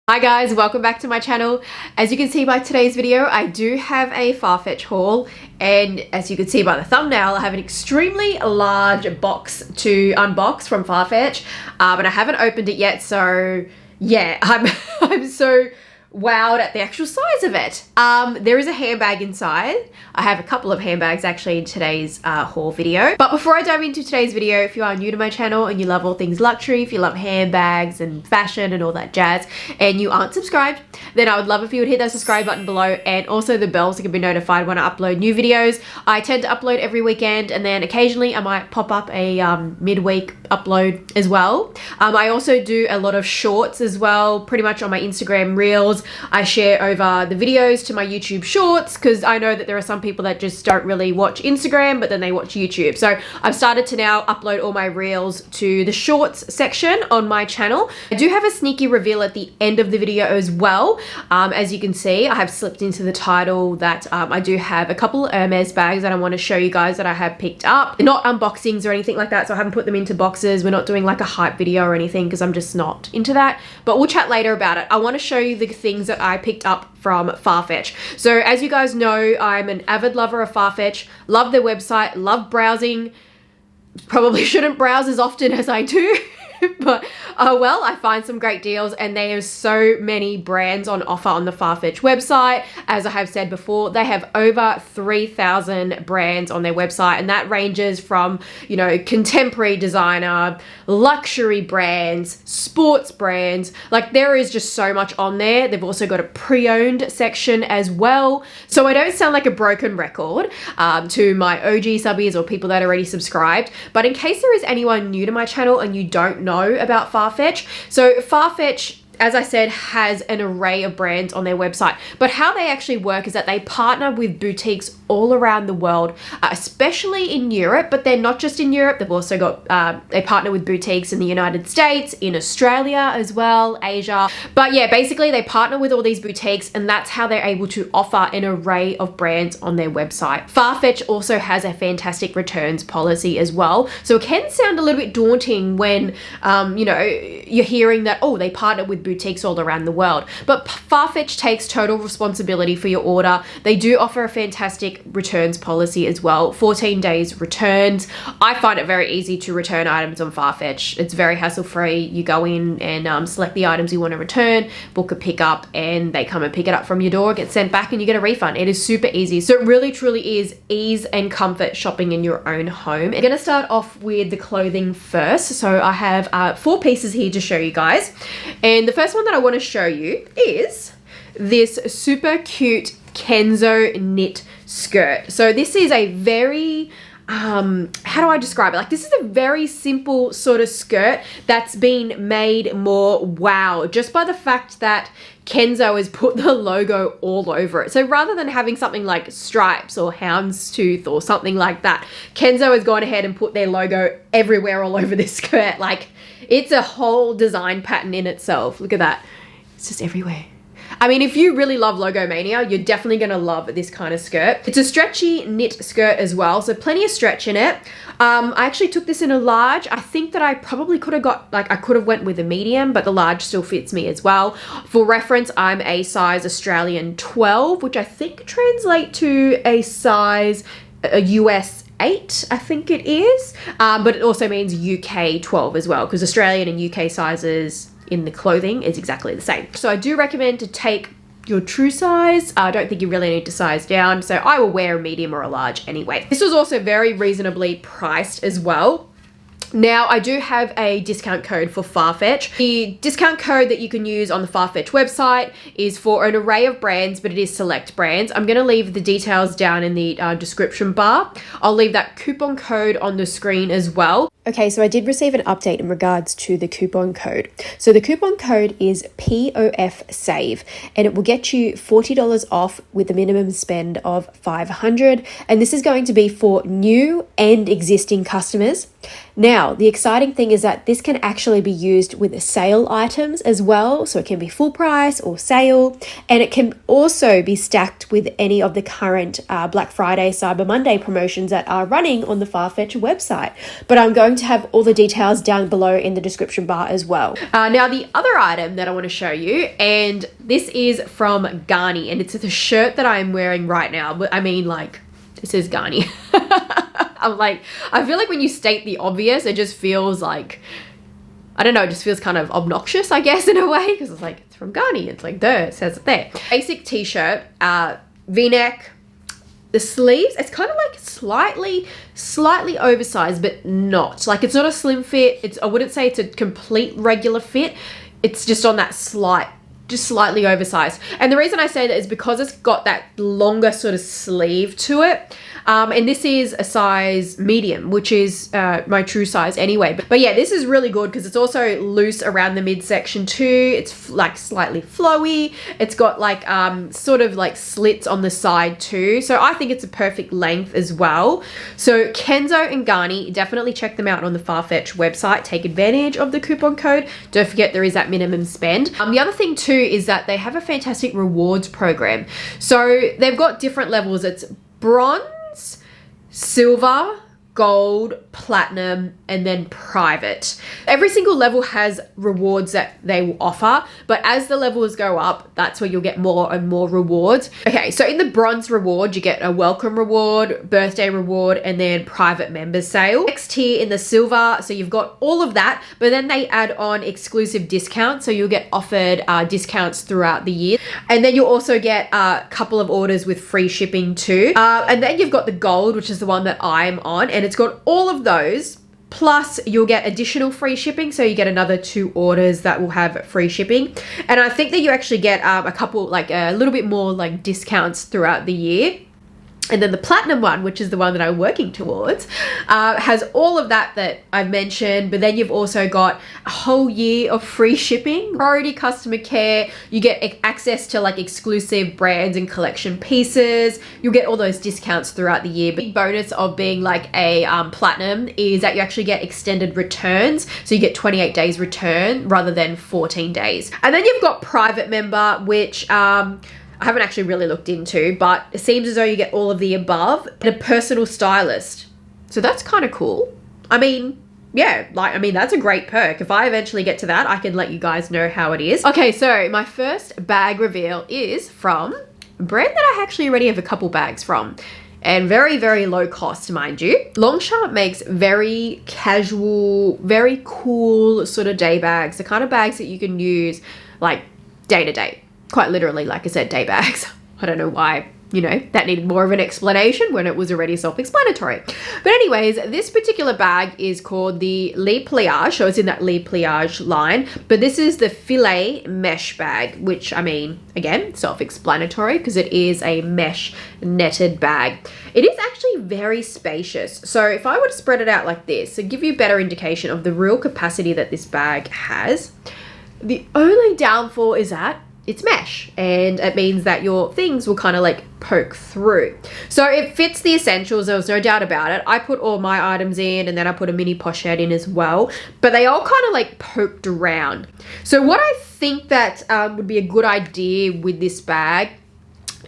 Hi guys, welcome back to my channel. As you can see by today's video, I do have a Farfetch haul, and as you can see by the thumbnail, I have an extremely large box to unbox from Farfetch, but I haven't opened it yet, so yeah, I'm so wowed at the actual size of it. There is a handbag inside. I have a couple of handbags actually in today's haul video. But before I dive into today's video, if you are new to my channel and you love all things luxury, if you love handbags and fashion and all that jazz, and you aren't subscribed, then I would love if you would hit that subscribe button below and also the bell so you can be notified when I upload new videos. I tend to upload every weekend, and then occasionally I might pop up a midweek upload as well. I also do a lot of shorts as well, pretty much on my Instagram reels. I share over the videos to my YouTube shorts because I know that there are some people that just don't really watch Instagram, but then they watch YouTube. So I've started to now upload all my reels to the shorts section on my channel. I do have a sneaky reveal at the end of the video as well. As you can see, I have slipped into the title that I do have a couple of Hermes bags that I want to show you guys that I have picked up. They're not unboxings or anything like that, so I haven't put them into boxes. We're not doing like a hype video or anything because I'm just not into that, but we'll chat later about it. I want to show you the things that I picked up from Farfetch. So as you guys know, I'm an avid lover of Farfetch, love their website, love browsing. Probably shouldn't browse as often as I do, but well, I find some great deals, and there are so many brands on offer on the Farfetch website. As I have said before, they have over 3,000 brands on their website, and that ranges from, you know, contemporary designer, luxury brands, sports brands. Like, there is just so much on there. They've also got a pre-owned section as well. So I don't sound like a broken record to my OG subbies or people that are already subscribed, but in case there is anyone new to my channel and you don't know about Farfetch, so Farfetch, as I said, has an array of brands on their website, but how they actually work is that they partner with boutiques all around the world, especially in Europe, but they're not just in Europe. They've also got, they partner with boutiques in the United States, in Australia as well, Asia. But yeah, basically they partner with all these boutiques, and that's how they're able to offer an array of brands on their website. Farfetch also has a fantastic returns policy as well. So it can sound a little bit daunting when, you know, you're hearing that, oh, they partner with boutiques all around the world. But Farfetch takes total responsibility for your order. They do offer a fantastic returns policy as well, 14 days returns. I find it very easy to return items on Farfetch. It's very hassle-free. You go in and select the items you want to return, book a pickup, and they come and pick it up from your door, get sent back, and you get a refund. It is super easy. So it really truly is ease and comfort shopping in your own home. I'm going to start off with the clothing first. So I have 4 pieces here to show you guys, and the first one that I want to show you is this super cute Kenzo knit skirt. So this is a very how do I describe it? Like, this is a very simple sort of skirt that's been made more wow just by the fact that Kenzo has put the logo all over it. So rather than having something like stripes or houndstooth or something like that, Kenzo has gone ahead and put their logo everywhere all over this skirt. Like, it's a whole design pattern in itself. Look at that. It's just everywhere. I mean, if you really love logo mania, you're definitely going to love this kind of skirt. It's a stretchy knit skirt as well, so plenty of stretch in it. I actually took this in a large. I think that I probably could have got, like, I could have went with a medium, but the large still fits me as well. For reference, I'm a size Australian 12, which I think translate to a size US 8, I think it is. But it also means UK 12 as well, because Australian and UK sizes in the clothing is exactly the same. So I do recommend to take your true size. I don't think you really need to size down, so I will wear a medium or a large anyway. This was also very reasonably priced as well. Now, I do have a discount code for Farfetch. The discount code that you can use on the Farfetch website is for an array of brands, but it is select brands. I'm going to leave the details down in the description bar. I'll leave that coupon code on the screen as well. Okay, so I did receive an update in regards to the coupon code. So the coupon code is POFSAVE, and it will get you $40 off with a minimum spend of $500. And this is going to be for new and existing customers. Now, the exciting thing is that this can actually be used with sale items as well. So it can be full price or sale, and it can also be stacked with any of the current Black Friday, Cyber Monday promotions that are running on the Farfetch website. But I'm going going to have all the details down below in the description bar as well. Now the other item that I want to show you, and this is from Garni, and it's the shirt that I'm wearing right now, but I mean, like, it says Garni. I'm like, I feel like when you state the obvious, it just feels like, I don't know, it just feels kind of obnoxious, I guess, in a way, because it's like, it's from Garni, it's like, duh, it says it there. Basic t-shirt, v-neck. The sleeves, it's kind of like slightly oversized, but not. Like, it's not a slim fit. I wouldn't say it's a complete regular fit. It's just on that just slightly oversized. And the reason I say that is because it's got that longer sort of sleeve to it. And this is a size medium, which is my true size anyway. But yeah, this is really good because it's also loose around the midsection too. It's like slightly flowy. It's got like sort of like slits on the side too. So I think it's a perfect length as well. So Kenzo and Garni, definitely check them out on the Farfetch website. Take advantage of the coupon code. Don't forget there is that minimum spend. The other thing too is that they have a fantastic rewards program. So they've got different levels. It's bronze, silver, gold, platinum, and then private. Every single level has rewards that they will offer, but as the levels go up, that's where you'll get more and more rewards. Okay, so in the bronze reward, you get a welcome reward, birthday reward, and then private members sale. Next tier in the silver, so you've got all of that, but then they add on exclusive discounts, so you'll get offered discounts throughout the year. And then you'll also get a couple of orders with free shipping too. And then you've got the gold, which is the one that I'm on, and it's got all of those, plus you'll get additional free shipping, so you get another 2 orders that will have free shipping. And I think that you actually get a couple, like a little bit more like discounts throughout the year. And then the platinum one, which is the one that I'm working towards, has all of that I've mentioned, but then you've also got a whole year of free shipping, priority customer care, you get access to like exclusive brands and collection pieces, you'll get all those discounts throughout the year. Big bonus of being like a platinum is that you actually get extended returns, so you get 28 days return rather than 14 days. And then you've got private member, which I haven't actually really looked into, but it seems as though you get all of the above and a personal stylist. So that's kind of cool. I mean, yeah, that's a great perk. If I eventually get to that, I can let you guys know how it is. Okay, so my first bag reveal is from a brand that I actually already have a couple bags from. And very, very low cost, mind you. Longchamp makes very casual, very cool sort of day bags. The kind of bags that you can use like day to day. Quite literally, like I said, day bags. I don't know why, you know, that needed more of an explanation when it was already self-explanatory. But anyways, this particular bag is called the Le Pliage, so it's in that Le Pliage line. But this is the filet mesh bag, which, I mean, again, self-explanatory because it is a mesh netted bag. It is actually very spacious. So if I were to spread it out like this, to give you a better indication of the real capacity that this bag has, the only downfall is that it's mesh, and it means that your things will kind of like poke through. So it fits the essentials, there was no doubt about it. I put all my items in, and then I put a mini pochette in as well, but they all kind of like poked around. So what I think that would be a good idea with this bag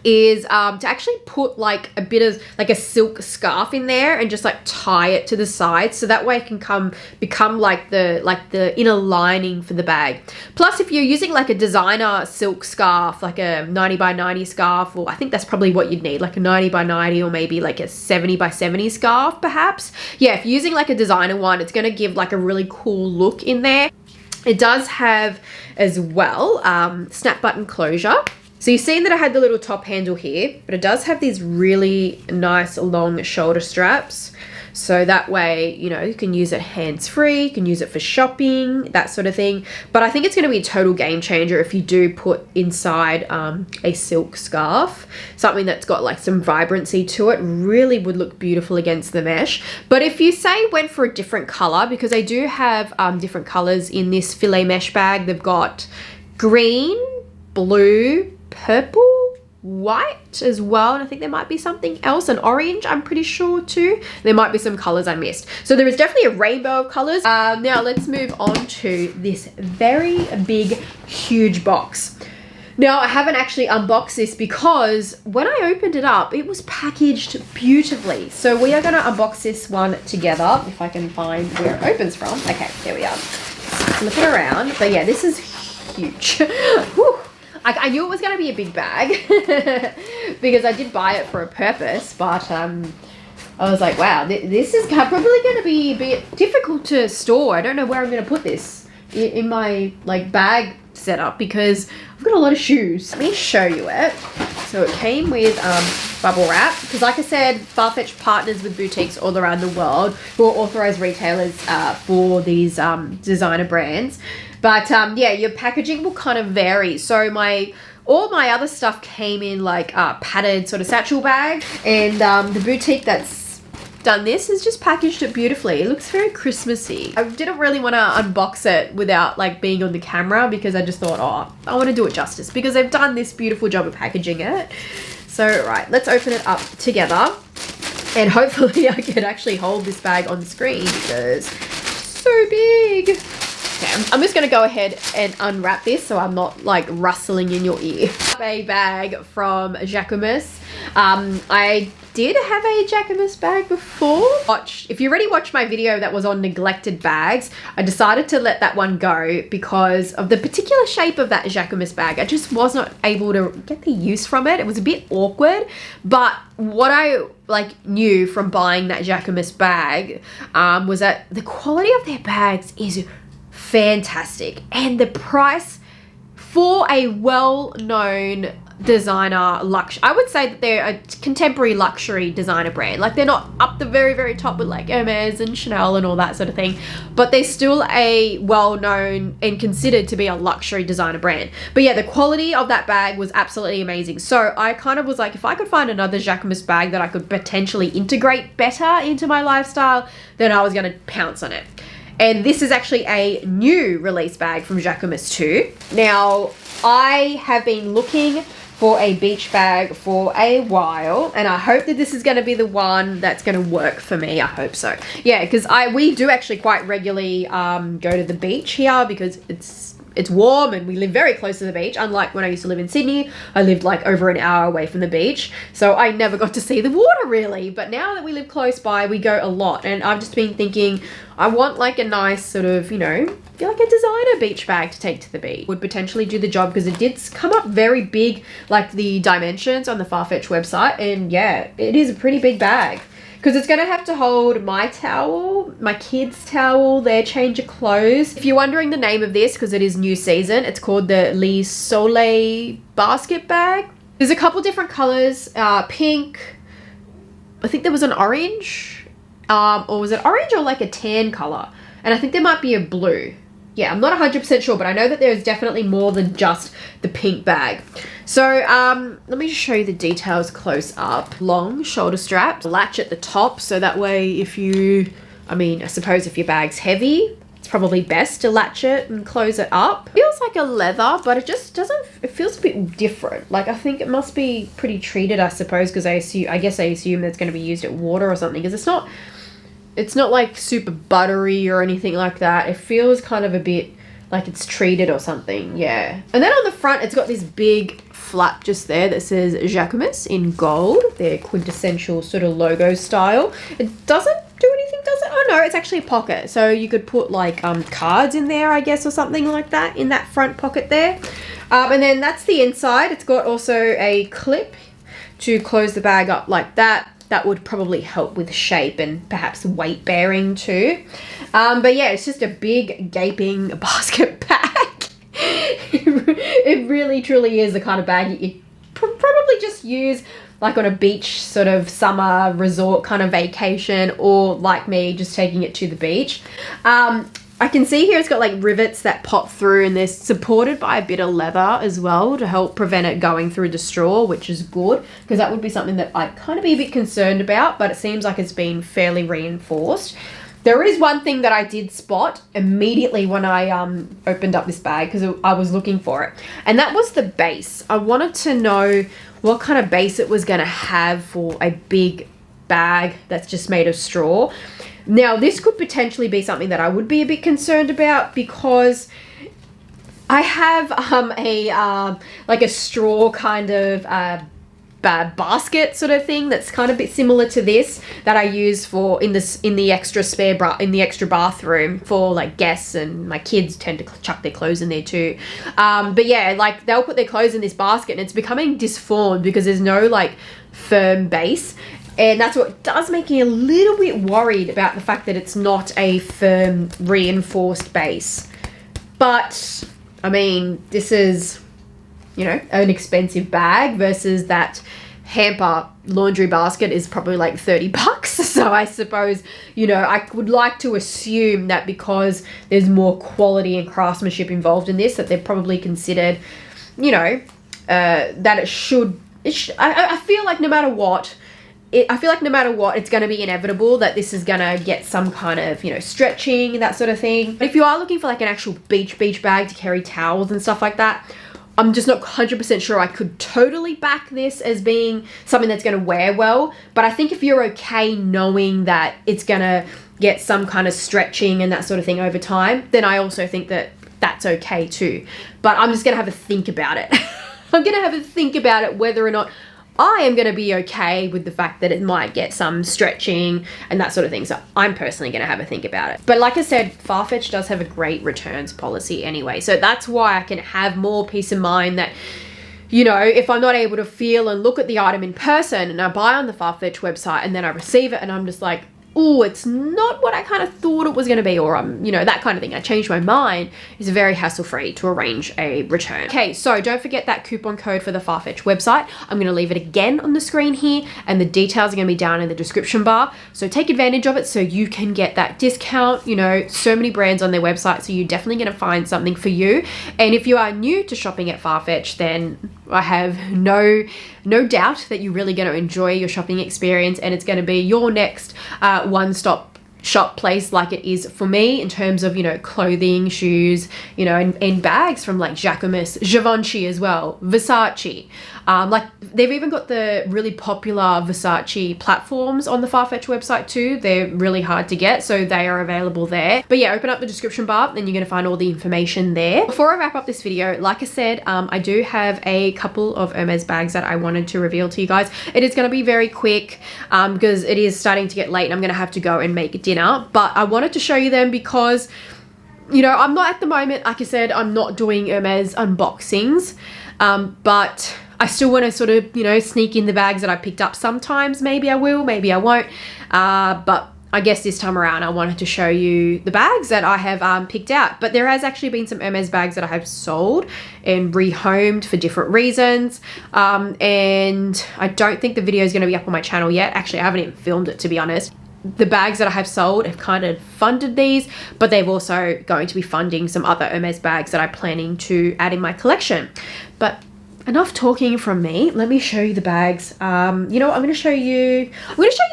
is to actually put like a bit of like a silk scarf in there and just like tie it to the side, so that way it can become like the inner lining for the bag. Plus, if you're using like a designer silk scarf, like a 90 by 90 scarf, or I think that's probably what you'd need, like a 90 by 90 or maybe like a 70 by 70 scarf perhaps. Yeah, if you're using like a designer one, it's going to give like a really cool look in there. It does have as well snap button closure. So you've seen that I had the little top handle here, but it does have these really nice long shoulder straps. So that way, you know, you can use it hands-free, you can use it for shopping, that sort of thing. But I think it's going to be a total game changer if you do put inside a silk scarf. Something that's got like some vibrancy to it really would look beautiful against the mesh. But if you say went for a different color, because they do have different colors in this filet mesh bag. They've got green, blue, purple, white as well, and I think there might be something else, an orange, I'm pretty sure too. There might be some colors I missed. So there is definitely a rainbow of colors. Now let's move on to this very big, huge box. Now, I haven't actually unboxed this because when I opened it up, it was packaged beautifully. So we are going to unbox this one together, if I can find where it opens from. Okay, there we are. Flip it around. But yeah, this is huge. Whew. I knew it was going to be a big bag because I did buy it for a purpose, but I was like, wow, this is probably going to be a bit difficult to store. I don't know where I'm going to put this in my like bag setup because I've got a lot of shoes. Let me show you it. So it came with bubble wrap because, like I said, Farfetch partners with boutiques all around the world who are authorized retailers for these designer brands. But yeah, your packaging will kind of vary. So all my other stuff came in like padded sort of satchel bag, and the boutique that's done this has just packaged it beautifully. It looks very Christmassy. I didn't really want to unbox it without like being on the camera because I just thought, oh, I want to do it justice because they've done this beautiful job of packaging it. So right, let's open it up together, and hopefully I can actually hold this bag on the screen because it's so big. Okay, I'm just going to go ahead and unwrap this so I'm not like rustling in your ear. A bag from Jacquemus. I did have a Jacquemus bag before. If you already watched my video that was on neglected bags, I decided to let that one go because of the particular shape of that Jacquemus bag. I just was not able to get the use from it. It was a bit awkward, but what I knew from buying that Jacquemus bag was that the quality of their bags is fantastic, and the price for a well-known designer I would say that they're a contemporary luxury designer brand. Like, they're not up the very, very top with like Hermes and Chanel and all that sort of thing, but they're still a well-known and considered to be a luxury designer brand. But yeah, the quality of that bag was absolutely amazing. So I kind of was like, if I could find another Jacquemus bag that I could potentially integrate better into my lifestyle, then I was going to pounce on it. And this is actually a new release bag from Jacquemus too. Now, I have been looking for a beach bag for a while, and I hope that this is going to be the one that's going to work for me. I hope so. Yeah, because we do actually quite regularly go to the beach here because it's warm and we live very close to the beach. Unlike when I used to live in Sydney, I lived like over an hour away from the beach, so I never got to see the water really. But now that we live close by, we go a lot, and I've just been thinking I want like a nice sort of, you know, like a designer beach bag to take to the beach. Would potentially do the job because it did come up very big, like the dimensions on the Farfetch website, and yeah, it is a pretty big bag. Because it's going to have to hold my towel, my kids' towel, their change of clothes. If you're wondering the name of this, because it is new season, it's called the Le Soleil basket bag. There's a couple different colors, pink, I think there was an orange, or was it orange or like a tan color? And I think there might be a blue. Yeah, I'm not 100% sure, but I know that there's definitely more than just the pink bag. So let me just show you the details close up. Long shoulder straps, latch at the top, so that way if I suppose if your bag's heavy, it's probably best to latch it and close it up. It feels like a leather, but it just doesn't, it feels a bit different. Like, I think it must be pretty treated, I suppose, because I guess I assume it's going to be used at water or something, because it's not like super buttery or anything like that. It feels kind of a bit like it's treated or something, yeah. And then on the front, it's got this big flap just there that says Jacquemus in gold, their quintessential sort of logo style. It doesn't do anything, does it? Oh no, it's actually a pocket. So you could put like cards in there, I guess, or something like that in that front pocket there. And then that's the inside. It's got also a clip to close the bag up like that. That would probably help with shape and perhaps weight bearing too. But yeah, it's just a big gaping basket bag. It really truly is the kind of bag you probably just use like on a beach sort of summer resort kind of vacation, or like me, just taking it to the beach. I can see here it's got like rivets that pop through, and they're supported by a bit of leather as well to help prevent it going through the straw, which is good, because that would be something that I'd kind of be a bit concerned about, but it seems like it's been fairly reinforced. There is one thing that I did spot immediately when I opened up this bag, because I was looking for it, and that was the base. I wanted to know what kind of base it was going to have for a big bag that's just made of straw. Now, this could potentially be something that I would be a bit concerned about, because I have like a straw kind of basket sort of thing that's kind of a bit similar to this that I use for in the extra bathroom for like guests, and my kids tend to chuck their clothes in there too. But yeah, like they'll put their clothes in this basket and it's becoming disformed because there's no like firm base. And that's what does make me a little bit worried about the fact that it's not a firm reinforced base. But I mean, this is, you know, an expensive bag versus that hamper laundry basket is probably like $30. So I suppose, you know, I would like to assume that because there's more quality and craftsmanship involved in this, that they've probably considered, you know, that it should I feel like no matter what, it's going to be inevitable that this is going to get some kind of, you know, stretching and that sort of thing. But if you are looking for like an actual beach bag to carry towels and stuff like that, I'm just not 100% sure I could totally back this as being something that's going to wear well. But I think if you're okay knowing that it's going to get some kind of stretching and that sort of thing over time, then I also think that that's okay too. But I'm just going to have a think about it. I'm going to have a think about it whether or not I am going to be okay with the fact that it might get some stretching and that sort of thing. So I'm personally going to have a think about it. But like I said, Farfetch does have a great returns policy anyway. So that's why I can have more peace of mind that, you know, if I'm not able to feel and look at the item in person and I buy on the Farfetch website and then I receive it and I'm just like, oh, it's not what I kind of thought it was going to be, or you know, that kind of thing. I changed my mind. It's very hassle-free to arrange a return. Okay, so don't forget that coupon code for the Farfetch website. I'm going to leave it again on the screen here, and the details are going to be down in the description bar. So take advantage of it so you can get that discount. You know, so many brands on their website, so you're definitely going to find something for you. And if you are new to shopping at Farfetch, then I have no doubt that you're really going to enjoy your shopping experience, and it's going to be your next one-stop shop place like it is for me in terms of, you know, clothing, shoes, you know, and bags from like Jacquemus, Givenchy as well, Versace. Like they've even got the really popular Versace platforms on the Farfetch website too. They're really hard to get, so they are available there. But yeah, open up the description bar and you're going to find all the information there. Before I wrap up this video, like I said, I do have a couple of Hermes bags that I wanted to reveal to you guys. It is going to be very quick because it is starting to get late and I'm going to have to go and make dinner. But I wanted to show you them because, you know, I'm not at the moment, like I said, I'm not doing Hermes unboxings, but I still want to sort of, you know, sneak in the bags that I picked up. Sometimes maybe I will, maybe I won't, but I guess this time around I wanted to show you the bags that I have picked out. But there has actually been some Hermes bags that I have sold and rehomed for different reasons, and I don't think the video is going to be up on my channel yet. Actually, I haven't even filmed it, to be honest. The bags that I have sold have kind of funded these, but they've also going to be funding some other Hermes bags that I'm planning to add in my collection. But enough talking from me. Let me show you the bags. You know what, I'm going to show you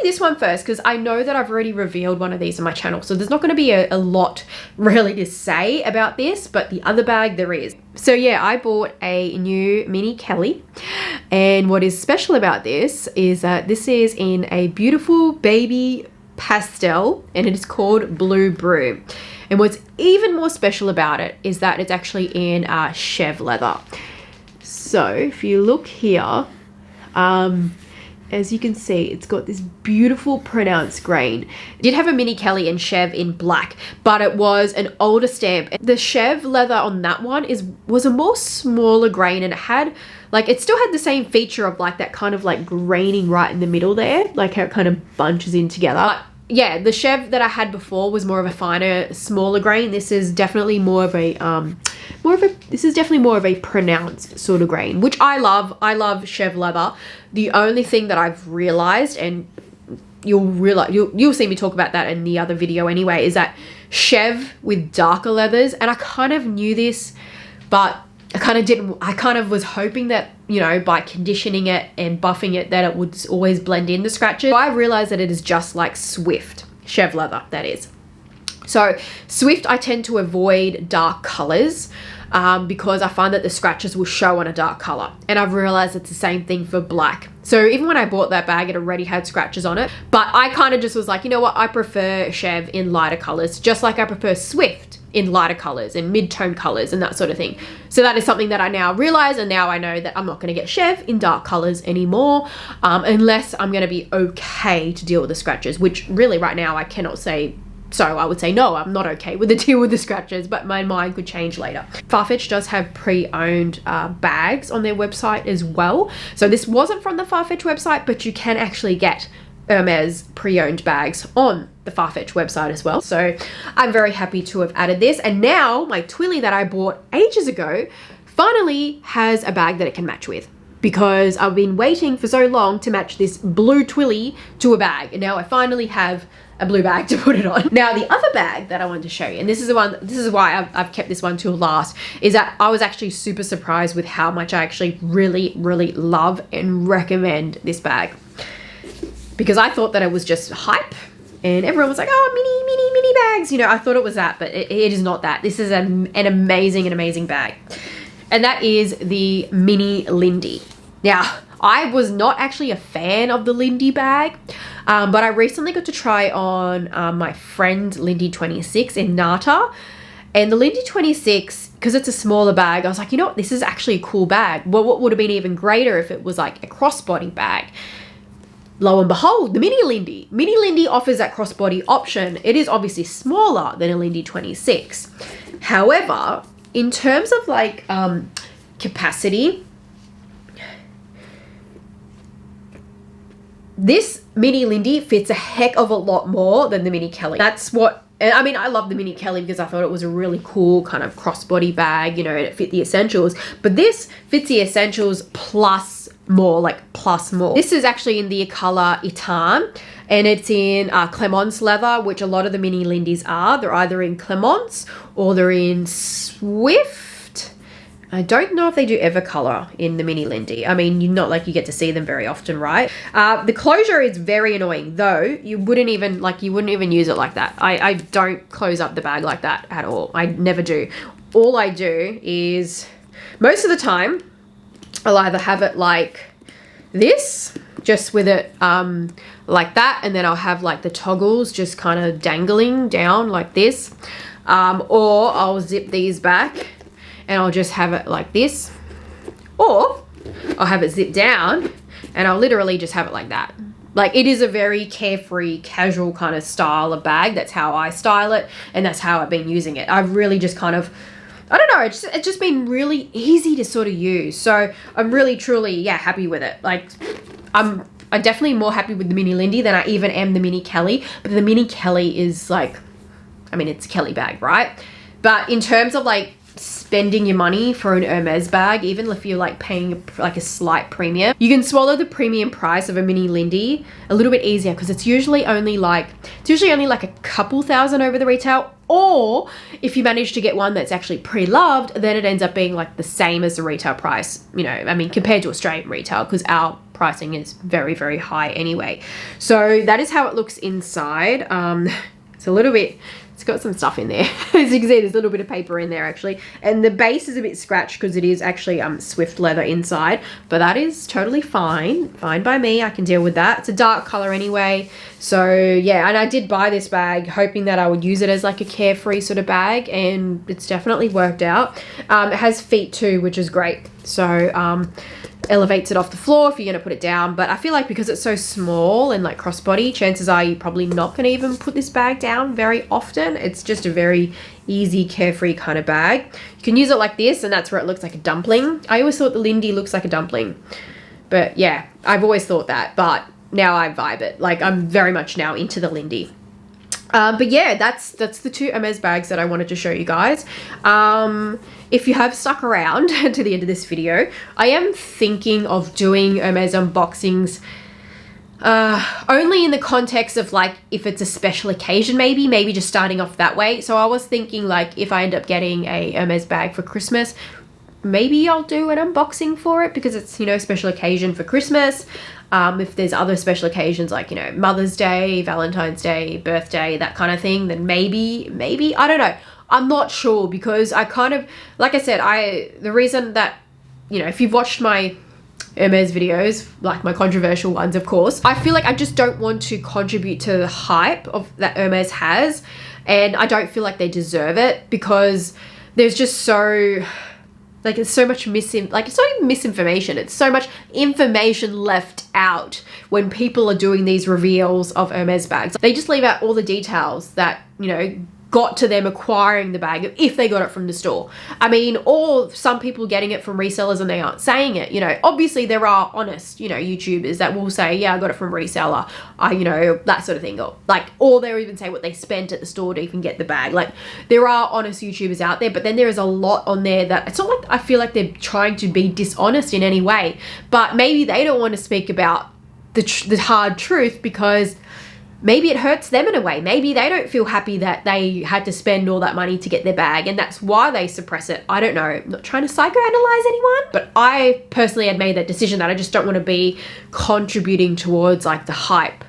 this one first because I know that I've already revealed one of these on my channel, so there's not going to be a lot really to say about this, but the other bag there is. So yeah, I bought a new Mini Kelly, and what is special about this is that this is in a beautiful baby pastel and it is called Blue Brew. And what's even more special about it is that it's actually in chev leather. So if you look here, as you can see, it's got this beautiful pronounced grain. It did have a Mini Kelly and chev in black, but it was an older stamp. The chev leather on that one was a more smaller grain, and it had like, it still had the same feature of like that kind of like graining right in the middle there, like how it kind of bunches in together. But yeah, the chev that I had before was more of a finer, smaller grain. This is definitely more of a pronounced sort of grain, which I love. I love chev leather. The only thing that I've realized, and you'll see me talk about that in the other video anyway, is that chev with darker leathers, and I kind of knew this, but I kind of was hoping that, you know, by conditioning it and buffing it, that it would always blend in the scratches. I realized that it is just like Swift chev leather, that is. So Swift, I tend to avoid dark colors because I find that the scratches will show on a dark color. And I've realized it's the same thing for black. So even when I bought that bag, it already had scratches on it. But I kind of just was like, you know what? I prefer Chev in lighter colors, just like I prefer Swift in lighter colors and mid-tone colors and that sort of thing. So that is something that I now realize, and now I know that I'm not going to get Chev in dark colors anymore unless I'm going to be okay to deal with the scratches, which really right now I cannot say. So I would say no, I'm not okay with the deal with the scratches, but my mind could change later. Farfetch does have pre-owned bags on their website as well. So this wasn't from the Farfetch website, but you can actually get Hermes pre-owned bags on the Farfetch website as well. So I'm very happy to have added this. And now my twilly that I bought ages ago finally has a bag that it can match with, because I've been waiting for so long to match this blue twilly to a bag. And now I finally have a blue bag to put it on. Now the other bag that I wanted to show you, and this is why I've kept this one till last, is that I was actually super surprised with how much I actually really love and recommend this bag. Because I thought that it was just hype and everyone was like, oh, mini bags. You know, I thought it was that, but it is not that. This is an amazing bag. And that is the Mini Lindy. Now, I was not actually a fan of the Lindy bag, but I recently got to try on my friend Lindy 26 in Nata. And the Lindy 26, because it's a smaller bag, I was like, you know what, this is actually a cool bag. Well, what would have been even greater if it was like a crossbody bag? Lo and behold, the Mini Lindy. Mini Lindy offers that crossbody option. It is obviously smaller than a Lindy 26. However, in terms of like capacity, this Mini Lindy fits a heck of a lot more than the Mini Kelly. That's what, I mean, I love the Mini Kelly because I thought it was a really cool kind of crossbody bag, you know, and it fit the essentials. But this fits the essentials plus more, like plus more. This is actually in the color Itan, and it's in Clemence leather, which a lot of the Mini Lindies are. They're either in Clemence or they're in Swift. I don't know if they do Evercolor in the Mini Lindy. I mean, you're not like you get to see them very often, right? The closure is very annoying, though. You wouldn't even use it like that. I don't close up the bag like that at all. I never do. All I do is, most of the time, I'll either have it like this, just with it like that, and then I'll have like the toggles just kind of dangling down like this, or I'll zip these back and I'll just have it like this, or I'll have it zipped down and I'll literally just have it like that. Like, it is a very carefree, casual kind of style of bag. That's how I style it, and that's how I've been using it. I've really just kind of, I don't know, it's just been really easy to sort of use. So I'm really, truly, yeah, happy with it. Like, I'm definitely more happy with the Mini Lindy than I even am the Mini Kelly. But the Mini Kelly is like, I mean, it's a Kelly bag, right? But in terms of like spending your money for an Hermes bag, even if you're like paying like a slight premium, you can swallow the premium price of a Mini Lindy a little bit easier, because it's usually only like a couple thousand over the retail. Or if you manage to get one that's actually pre-loved, then it ends up being like the same as the retail price, you know, I mean, compared to Australian retail, because our pricing is very high anyway. So that is how it looks inside. It's a little bit, it's got some stuff in there. As you can see, there's a little bit of paper in there actually. And the base is a bit scratched because it is actually Swift leather inside, but that is totally fine. Fine by me, I can deal with that. It's a dark color anyway. So yeah, and I did buy this bag hoping that I would use it as like a carefree sort of bag, and it's definitely worked out. It has feet too, which is great. So elevates it off the floor if you're going to put it down. But I feel like because it's so small and like crossbody, chances are you're probably not going to even put this bag down very often. It's just a very easy, carefree kind of bag. You can use it like this, and that's where it looks like a dumpling. I always thought the Lindy looks like a dumpling, but yeah, I've always thought that, but now I vibe it. Like, I'm very much now into the Lindy. But yeah, that's the two Hermes bags that I wanted to show you guys. If you have stuck around to the end of this video, I am thinking of doing Hermes unboxings only in the context of like if it's a special occasion, maybe just starting off that way. So I was thinking like if I end up getting a Hermes bag for Christmas, maybe I'll do an unboxing for it because it's, you know, special occasion for Christmas. If there's other special occasions like, you know, Mother's Day, Valentine's Day, birthday, that kind of thing, then maybe, I don't know. I'm not sure because I kind of, like I said, the reason that, you know, if you've watched my Hermes videos, like my controversial ones, of course, I feel like I just don't want to contribute to the hype of that Hermes has, and I don't feel like they deserve it because there's just so, like, it's so much it's not even misinformation, it's so much information left out when people are doing these reveals of Hermes bags. They just leave out all the details that, you know, got to them acquiring the bag if they got it from the store. I mean, or some people getting it from resellers and they aren't saying it. You know, obviously there are honest, you know, YouTubers that will say, yeah, I got it from reseller, you know, that sort of thing. Or they'll even say what they spent at the store to even get the bag. Like, there are honest YouTubers out there, but then there is a lot on there that it's not like I feel like they're trying to be dishonest in any way, but maybe they don't want to speak about the hard truth because maybe it hurts them in a way. Maybe they don't feel happy that they had to spend all that money to get their bag and that's why they suppress it. I don't know. I'm not trying to psychoanalyze anyone, but I personally had made that decision that I just don't want to be contributing towards like the hype,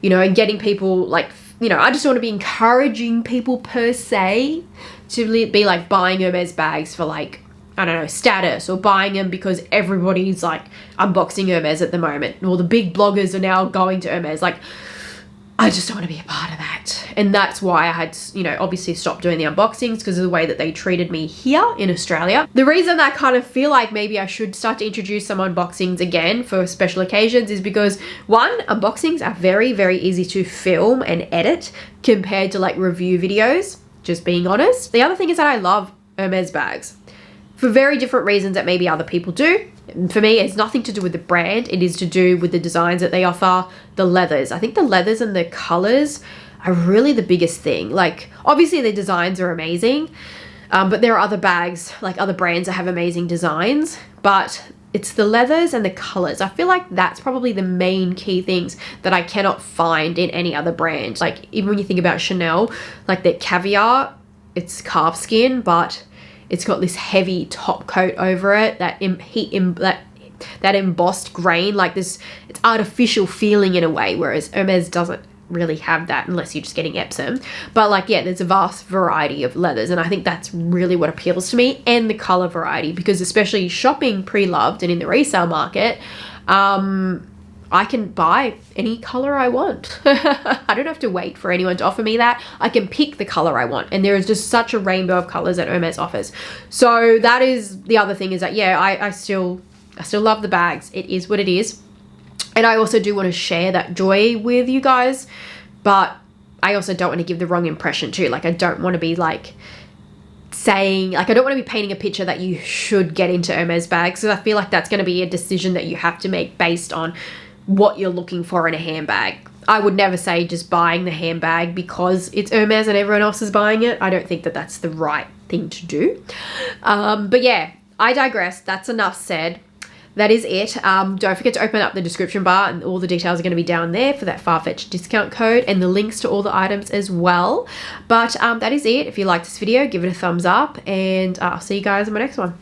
you know, and getting people like, you know, I just want to be encouraging people per se to be like buying Hermes bags for like, I don't know, status, or buying them because everybody's like unboxing Hermes at the moment. All the big bloggers are now going to Hermes. Like, I just don't want to be a part of that. And that's why I had, you know, obviously stopped doing the unboxings because of the way that they treated me here in Australia. The reason I kind of feel like maybe I should start to introduce some unboxings again for special occasions is because, one, unboxings are very, very easy to film and edit compared to like review videos, just being honest. The other thing is that I love Hermes bags for very different reasons that maybe other people do. For me, it's nothing to do with the brand. It is to do with the designs that they offer, the leathers. I think the leathers and the colors are really the biggest thing. Like, obviously the designs are amazing, but there are other bags, like other brands that have amazing designs, but it's the leathers and the colors. I feel like that's probably the main key things that I cannot find in any other brand. Like, even when you think about Chanel, like their caviar, it's calf skin, but it's got this heavy top coat over it, that embossed grain, like this, it's artificial feeling in a way, whereas Hermes doesn't really have that unless you're just getting Epsom. But like, yeah, there's a vast variety of leathers, and I think that's really what appeals to me, and the color variety, because especially shopping pre-loved and in the resale market, I can buy any color I want. I don't have to wait for anyone to offer me that. I can pick the color I want. And there is just such a rainbow of colors that Hermes offers. So that is the other thing, is that, yeah, I still love the bags. It is what it is. And I also do want to share that joy with you guys. But I also don't want to give the wrong impression too. Like, I don't want to be like saying, like, I don't want to be painting a picture that you should get into Hermes bags. So I feel like that's going to be a decision that you have to make based on what you're looking for in a handbag. I would never say just buying the handbag because it's Hermes and everyone else is buying it. I don't think that that's the right thing to do. But yeah, I digress. That's enough said. That is it. Don't forget to open up the description bar, and all the details are going to be down there for that Farfetch discount code and the links to all the items as well. But that is it. If you like this video, give it a thumbs up, and I'll see you guys in my next one.